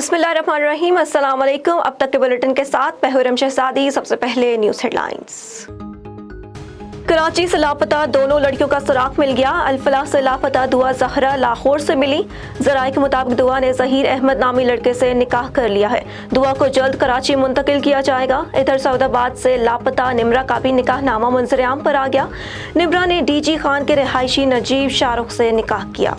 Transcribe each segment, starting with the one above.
बिस्मिल्लाहिर्रहमानिर्रहीम। अस्सलाम वालेकुम। अब तक के बुलेटिन के साथ मैं शहजादी। सबसे पहले न्यूज़ हेडलाइंस। कराची से लापता दोनों लड़कियों का सुराग मिल गया। अल-फलाह से लापता दुआ जहरा लाहौर से मिली। जराये के मुताबिक दुआ ने जहीर अहमद नामी लड़के से निकाह कर लिया है। दुआ को जल्द कराची मुंतकिल किया जाएगा। इधर सऊदाबाद से लापता निमरा का भी निकाह नामा मंजर-ए-आम पर आ गया। निमरा ने डीजी खान के रिहायशी नजीब शाहरुख से निकाह किया।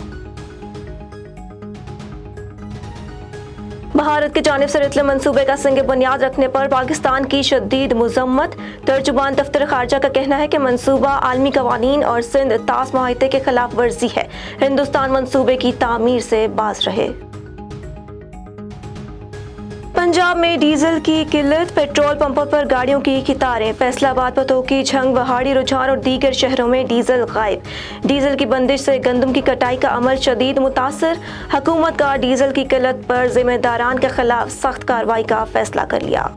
भारत की जानिब से रितले मंसूबे का संग बुनियाद रखने पर पाकिस्तान की शदीद मुज़म्मत। तर्जुमान दफ्तर खारजा का कहना है कि मंसूबा आलमी कवानीन और सिंध तास मुआहदे के खिलाफ वर्जी है। हिंदुस्तान मंसूबे की तामीर से बाज रहे। पंजाब में डीजल की किल्लत, पेट्रोल पंपों पर गाड़ियों की कतारें। फैसलाबाद, पतोकी, झंग, वहाड़ी, रुझान और दीगर शहरों में डीजल गायब। डीजल की बंदिश से गंदम की कटाई का अमल शदीद मुतासर। हुकूमत का डीजल की किल्लत पर जिम्मेदारान के खिलाफ सख्त कार्रवाई का फैसला कर लिया।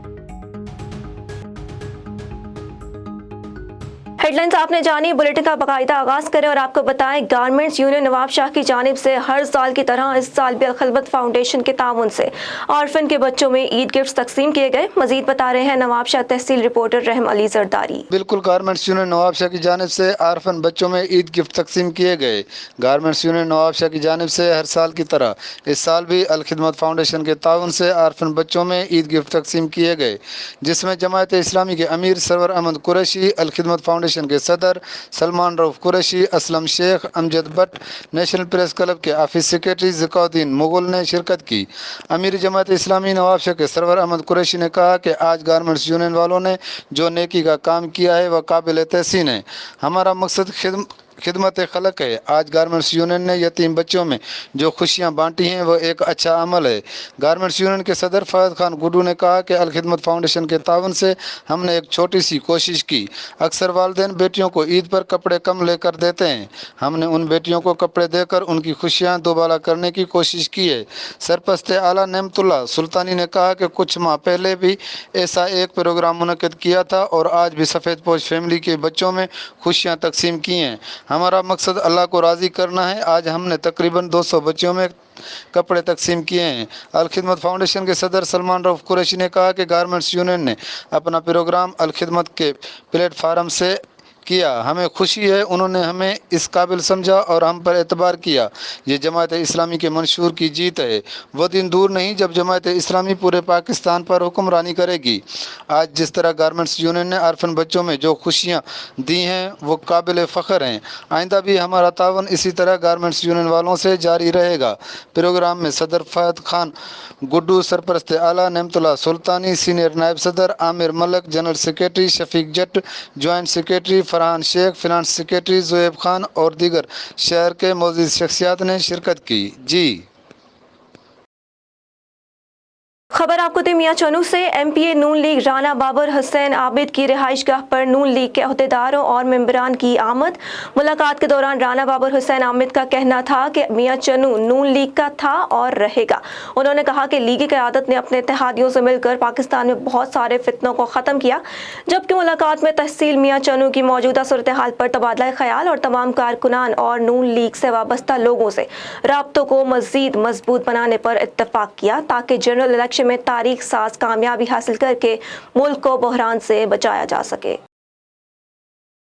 हेडलाइंस आपने जानी। बुलेटिन का बाकायदा आगाज करें और आपको बताएं, गारमेंट्स यूनियन नवाब शाह की जानिब से हर साल की तरह इस साल भी अल-खिदमत फाउंडेशन के ताउन से ऑर्फन के बच्चों में ईद गिफ्ट तकसीम किए गए। मजीद बता रहे हैं नवाब शाह तहसील रिपोर्टर रहम अली जरदारी। बिल्कुल, गारमेंट्स यूनियन नवाब शाह की जानिब से ऑर्फन बच्चों में ईद गिफ्ट तकसीम किए गए। गारमेंट्स यूनियन नवाब शाह की जानिब से हर साल की तरह इस साल भी अल-खिदमत फाउंडेशन के ताउन से ऑर्फन बच्चों में ईद गिफ्ट तकसीम किए गए, जिसमें जमायत इस्लामी के अमीर सरवर अहमद कुरैशी, अल-खिदमत फाउंडेशन के सदर Salman Rauf Qureshi, Aslam Sheikh, Amjad Bhatt, national press club के ऑफिस सेक्रेटरी ज़ियाउद्दीन मुगल ने शिरकत की। अमीर जमात इस्लामी नवाब शाह के सरवर अहमद कुरैशी ने कहा कि आज गारमेंट्स यूनियन वालों ने जो नेकी का काम किया है वह काबिल तहसीन है। हमारा मकसद खिदमत खलक है। आज गारमेंट्स यूनियन ने यतीम बच्चों में जो खुशियां बांटी हैं वह एक अच्छा अमल है। गारमेंट्स यूनियन के सदर फहद खान गुड्डू ने कहा कि अल-खिदमत फाउंडेशन के ताउन से हमने एक छोटी सी कोशिश की। अक्सर वालिदैन बेटियों को ईद पर कपड़े कम लेकर देते हैं। हमने उन बेटियों को कपड़े देकर उनकी खुशियां दोबारा करने की कोशिश की है। सरपरस्त आला नेमतुल्लाह सुल्तानी ने कहा कि कुछ माह पहले भी ऐसा एक प्रोग्राम मुनक्किद किया था और आज भी सफ़ेद पोश फैमिली के बच्चों में खुशियाँ तकसीम की हैं। हमारा मकसद अल्लाह को राज़ी करना है। आज हमने तकरीबन 200 बच्चों में कपड़े तकसीम किए हैं। अल-खिदमत फाउंडेशन के सदर सलमान रऊफ कुरैशी ने कहा कि गारमेंट्स यूनियन ने अपना प्रोग्राम अल-खिदमत के प्लेटफार्म से किया। हमें खुशी है, उन्होंने हमें इस काबिल समझा और हम पर एतबार किया। ये जमात इस्लामी के मंशूर की जीत है। वो दिन दूर नहीं जब जमात इस्लामी पूरे पाकिस्तान पर हुक्मरानी करेगी। आज जिस तरह गारमेंट्स यूनियन ने ऑर्फन बच्चों में जो खुशियाँ दी हैं वो काबिल फ़ख्र हैं। आइंदा भी हमारा तावन इसी तरह गारमेंट्स यूनियन वालों से जारी रहेगा। प्रोग्राम में सदर फहद खान गुड्डू, सरपरस्त आला नेमतुल्लाह सुल्तानी, सीनियर नायब सदर Amir Malak, general secretary Shafiq Jat, joint secretary Farhan Sheikh, finance secretary Zuhaib Khan और दीगर शहर के मौजूद शख्सियात ने शिरकत की। जी खबर आपको दी मियां चनू से। एमपीए नून लीग राना बाबर हुसैन आबिद की रिहाइशगाह पर नून लीग के अहदेदारों और मेंबरान की आमद। मुलाकात के दौरान राना बाबर हुसैन आबिद का कहना था कि मियां चनू नून लीग का था और रहेगा। उन्होंने कहा कि लीगी क़यादत ने अपने इत्तेहादियों से मिलकर पाकिस्तान में बहुत सारे फितनों को ख़त्म किया, जबकि मुलाकात में तहसील मियां चनू की मौजूदा सूरत हाल पर तबादला ख्याल और तमाम कारकुनान और नून लीग से वाबस्ता लोगों से राब्तों को मज़ीद मजबूत बनाने पर इत्तफाक किया, ताकि जनरल इलेक्शन में तारीख साज कामयाबी हासिल करके मुल्क को बहरान से बचाया जा सके।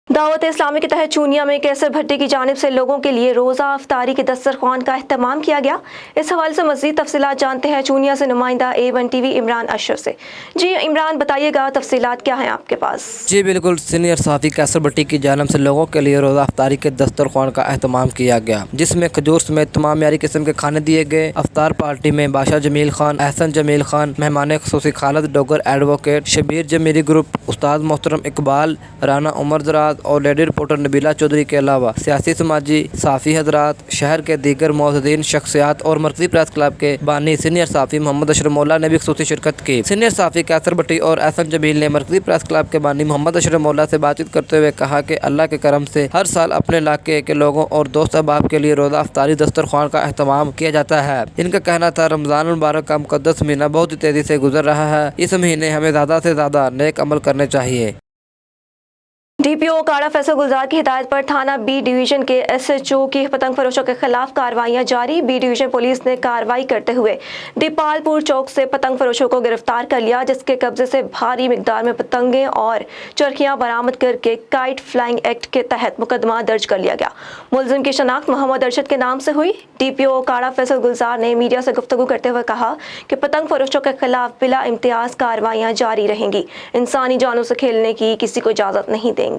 दावत इस्लामी के तहत चूनिया में कैसर भट्टी की जानिब से लोगों के लिए रोज़ा अफ्तारी के दस्तरख्वान का अहतमाम किया गया। इस हवाले से मज़ीद तफसीलात जानते हैं चूनिया से नुमाइंदा A1 TV इमरान अशरफ से। जी इमरान, बताइएगा तफसीलात क्या हैं आपके पास? जी बिल्कुल, सीनियर सहाफ़ी कैसर भट्टी की जानिब से लोगों के लिए रोज़ा अफ्तारी के दस्तरख्वान का अहतमाम किया गया, जिसमें खजूर समेत तमाम यारी किस्म के खाने दिए गए। अफ्तार पार्टी में बादशाह जमील खान, एहसन जमील खान, मेहमान खुसूसी खालिद डोगर एडवोकेट, शबीर जमीरी ग्रुप, उस्ताद मोहतरम इकबाल, राना उमर दराज और लेडी रिपोर्टर नबीला चौधरी के अलावा सियासी समाजी साफ़ी हजरात, शहर के दीगर मौजूदीन शख्सियात और मरकज़ी प्रेस क्लब के बानी सीनियर साफ़ी मोहम्मद अशरफ मौला ने भी खुसूसी शिरकत की। सीनियर साफ़ी कैसर भट्टी और एहसन जमील ने मरकज़ी प्रेस क्लब के बानी मोहम्मद अशरफ मौला से बातचीत करते हुए कहा कि अल्लाह के करम से हर साल अपने इलाके के लोगों और दोस्त अहबाब के लिए रोज़ा अफ्तारी दस्तरख्वान का अहतमाम किया जाता है। इनका कहना था, रमज़ान मुबारक का मुक़द्दस महीना बहुत ही तेज़ी से गुजर रहा है। इस महीने हमें ज़्यादा से ज़्यादा नेक अमल करने चाहिए। डीपीओ काड़ा फैसल गुलजार की हिदायत पर थाना बी डिवीजन के एसएचओ की पतंग फरोशों के खिलाफ कार्रवाइयां जारी। बी डिवीजन पुलिस ने कार्रवाई करते हुए दीपालपुर चौक से पतंग फरोशों को गिरफ्तार कर लिया, जिसके कब्जे से भारी मिकदार में पतंगें और चरखियां बरामद करके काइट फ्लाइंग एक्ट के तहत मुकदमा दर्ज कर लिया गया। मुलजिम की शनाख्त मोहम्मद अरशद के नाम से हुई। डीपीओ काड़ा फैसल गुलजार ने मीडिया से गुफ्तगू करते हुए कहा कि पतंग फरोशों के खिलाफ बिला इम्तियाज कार्रवाइयां जारी रहेंगी। इंसानी जानों से खेलने की किसी को इजाजत नहीं देंगे।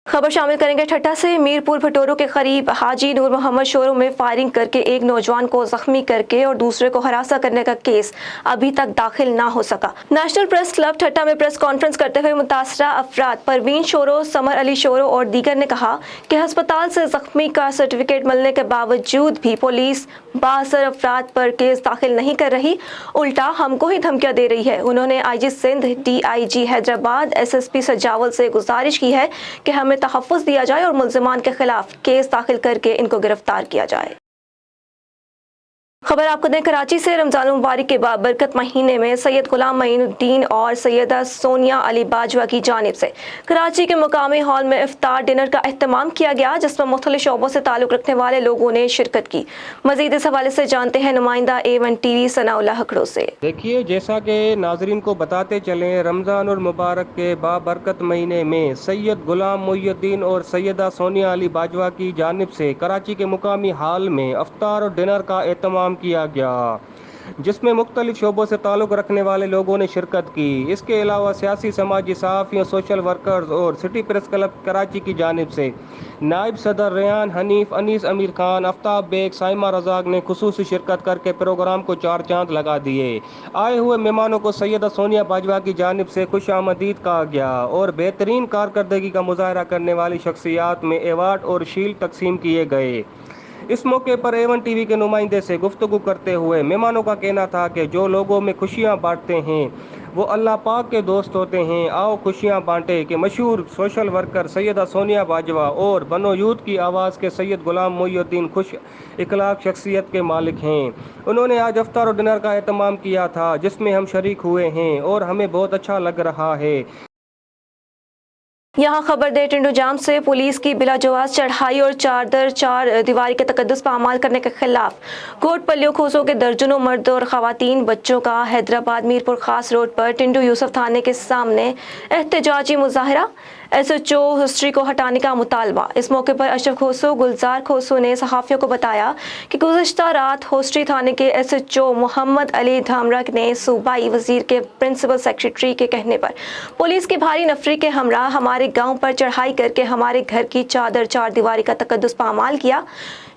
खबर शामिल करेंगे ठट्टा से। मीरपुर भटोरो के करीब हाजी नूर मोहम्मद शोरूम में फायरिंग करके एक नौजवान को जख्मी करके और दूसरे को हरासा करने का केस अभी तक दाखिल ना हो सका। नेशनल प्रेस क्लब ठट्टा में प्रेस कॉन्फ्रेंस करते हुए मुतासरा अफराद Parveen sorrow, summer Ali sorrow और दीगर ने कहा कि अस्पताल से जख्मी का सर्टिफिकेट मिलने के बावजूद भी पुलिस बासर अफराद पर केस दाखिल नहीं कर रही, उल्टा हमको ही धमकियां दे रही है। उन्होंने IG Sindh, DIG Hyderabad, SSP Sujawal से गुजारिश की है कि हमें तहफ़्फ़ुज़ दिया जाए और मुल्ज़िमान के खिलाफ केस दाखिल करके इनको गिरफ्तार किया जाए। खबर आपको दें कराची से। रमजान मुबारक के बाबरकत महीने में सैयद गुलाम मोइनुद्दीन और सैयदा सोनिया अली बाजवा की जानिब से कराची के मुकामी हॉल में इफ्तार डिनर का एहतमाम किया गया, जिसमें मुख्तलिफ शोबों से ताल्लुक़ रखने वाले लोगों ने शिरकत की। मज़ीद इस हवाले से जानते हैं नुमाइंदा A1 TV सनाउल्लाह हकड़ो से। देखिए, जैसा कि नाजरीन को बताते चलें, रमज़ान और मुबारक के बाबरकत महीने में सैयद गुलाम मोइनुद्दीन और सैयदा सोनिया अली बाजवा की जानिब से कराची के मुकामी हॉल में इफ्तार और डिनर का एहतमाम किया गया, जिसमें मुख्तलिफ शोबों से ताल्लुक़ रखने वाले लोगों ने शिरकत की। इसके अलावा सियासी, समाजी, सहाफ़ियों, सोशल वर्कर्स और सिटी प्रेस क्लब कराची की जानिब से नायब सदर रेहान हनीफ, अनीस अमीर खान, आफ्ताब बेग, साइमा रज़ाक ने खुसूसी शिरकत करके प्रोग्राम को चार चांद लगा दिए। आए हुए मेहमानों को सैयदा सोनिया बाजवा की जानिब से खुश आमदीद कहा गया और बेहतरीन कारकर्दगी का मुजाहरा करने वाली शख्सियात में एवार्ड और शील्ड तकसीम किए गए। इस मौके पर A1 TV के नुमाइंदे से गुफ्तगू करते हुए मेहमानों का कहना था कि जो लोगों में खुशियां बांटते हैं वो अल्लाह पाक के दोस्त होते हैं। आओ खुशियां बांटे कि मशहूर सोशल वर्कर सैयदा सोनिया बाजवा और बनो यूथ की आवाज़ के सैयद गुलाम मोइनुद्दीन खुश इखलाक शख्सियत के मालिक हैं। उन्होंने आज इफ्तार और डिनर का एहतमाम किया था, जिसमें हम शरीक हुए हैं और हमें बहुत अच्छा लग रहा है। यहाँ खबर दे टिंडो जाम से। पुलिस की बिला जवाज चढ़ाई और चादर चार दीवारी के तकद्दुस पर अमाल करने के खिलाफ कोट पल्लियों खोसों के दर्जनों मर्द और खवातीन बच्चों का हैदराबाद मीरपुर खास रोड पर टिंडो यूसुफ थाने के सामने एहतजाजी मुजाहरा। एसएचओ हिस्ट्री को हटाने का मुतालबा। इस मौके पर अशरफ खोसो, गुलजार खोसो ने सहाफ़ियों को बताया कि गुज़श्ता रात होस्ट्री थाने के एसएचओ मोहम्मद अली धामरा ने सूबाई वजीर के प्रिंसिपल सेक्रेटरी के कहने पर पुलिस की भारी नफरी के हमरा हमारे गांव पर चढ़ाई करके हमारे घर की चादर चार दीवारी का तकद्दुस पामाल किया,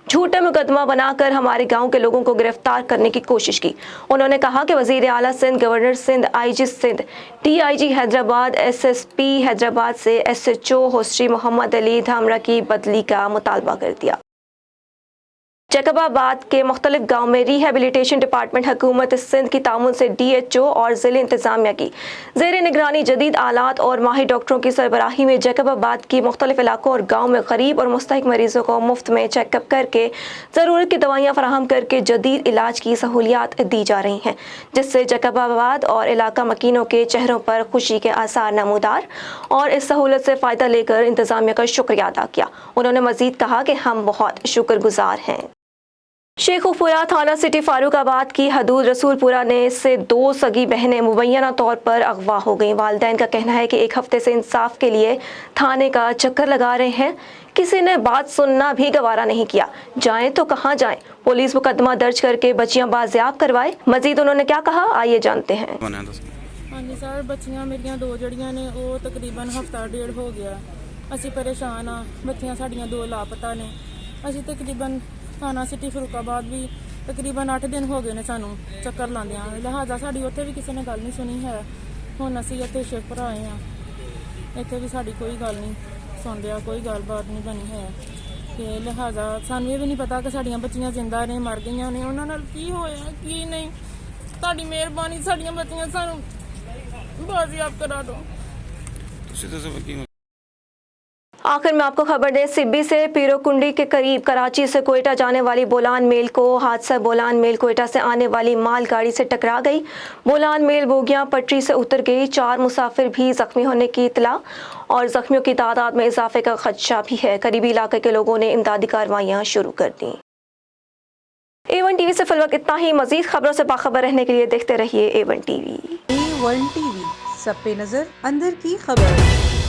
झूठा मुकदमा बनाकर हमारे गांव के लोगों को गिरफ्तार करने की कोशिश की। उन्होंने कहा कि वजीर आला Sindh, governor Sindh, IG Sindh, DIG Hyderabad, SSP Hyderabad से एसएचओ होस्ट्री मोहम्मद अली धामरा की बदली का मुतालबा कर दिया। जैकबाबाद के मुख्तलिफ गाँव में रिहेबिलिटेशन डिपार्टमेंट हुकूमत सिंध की ताउन से DHO और ज़िले इंतजामिया की ज़ेर निगरानी जदीद आलात और माहिर डॉक्टरों की सरबराही में जैकबाबाद की मुख्तलिफ इलाकों और गाँव में गरीब और मुस्तहिक मरीजों को मुफ्त में चेकअप करके ज़रूरत की दवाइयाँ फराहम करके जदीद इलाज की सहूलियात दी जा रही हैं, जिससे जैकबाबाद और इलाका मकीनों के चेहरों पर खुशी के आसार नमूदार और इस सहूलत से फ़ायदा लेकर इंतजामिया का शुक्रिया अदा किया। उन्होंने मज़ीद कहा कि हम बहुत शुक्रगुजार हैं। शेखुपुरा थाना सिटी फारूकाबाद की हदूद रसूलपुरा ने से दो सगी बहनें मुबैना तौर पर अगवा हो गईं। वालिदैन का कहना है कि एक हफ्ते से इंसाफ के लिए थाने का चक्कर लगा रहे हैं, किसी ने बात सुनना भी गवारा नहीं किया। जाएं तो कहां जाएं, पुलिस मुकदमा दर्ज करके बच्चियां बाजियाब करवाए। मजीद उन्होंने क्या कहा, आइए जानते हैं। हाँ जी सर, बच्चियां मेरियां दो जड़ियां ने वो तकरीबन हफ्ता डेढ़ हो गया। असी परेशान हाँ, बच्चियां साड़ियां दो लापता ने। असी तकरीबन थाना सिटी फरूकाबाद भी तकरीबन 8 दिन हो गए ने सानू चक्कर लांदियां, लिहाजा साड़ी उत्थे भी किसी ने गल नहीं सुनी है। हुण असीं इत्थे शेखपुर आए हाँ, इत्थे भी साड़ी कोई गल नहीं सुन रहा, कोई गलबात नहीं बनी है ते लिहाजा सानू ये भी नहीं पता कि साड़ियां बच्चियां जिंदा ने मर गईयां ने, उन्हां नाल की होया की नहीं। तुहाडी मेहरबानी, साड़ियां बच्चियां सानू बाजियाब करा दो। आखिर में आपको खबर दें, सिब्बी से पीरोकुंडी के करीब कराची से कोयटा जाने वाली बोलान मेल को हादसा बोलान मेल कोयटा से आने वाली माल गाड़ी से टकरा गई। बोलान मेल बोगियां पटरी से उतर गई। 4 मुसाफिर भी जख्मी होने की इतला और जख्मियों की तादाद में इजाफे का खदशा भी है। करीबी इलाके के लोगों ने इमदादी कार्रवाइयां शुरू कर दी। A1 टीवी से फिलहाल इतना ही। मजीद खबरों से बाखबर रहने के लिए देखते रहिए A1 टीवी। A1 टीवी, सब पे नजर, अंदर की खबर।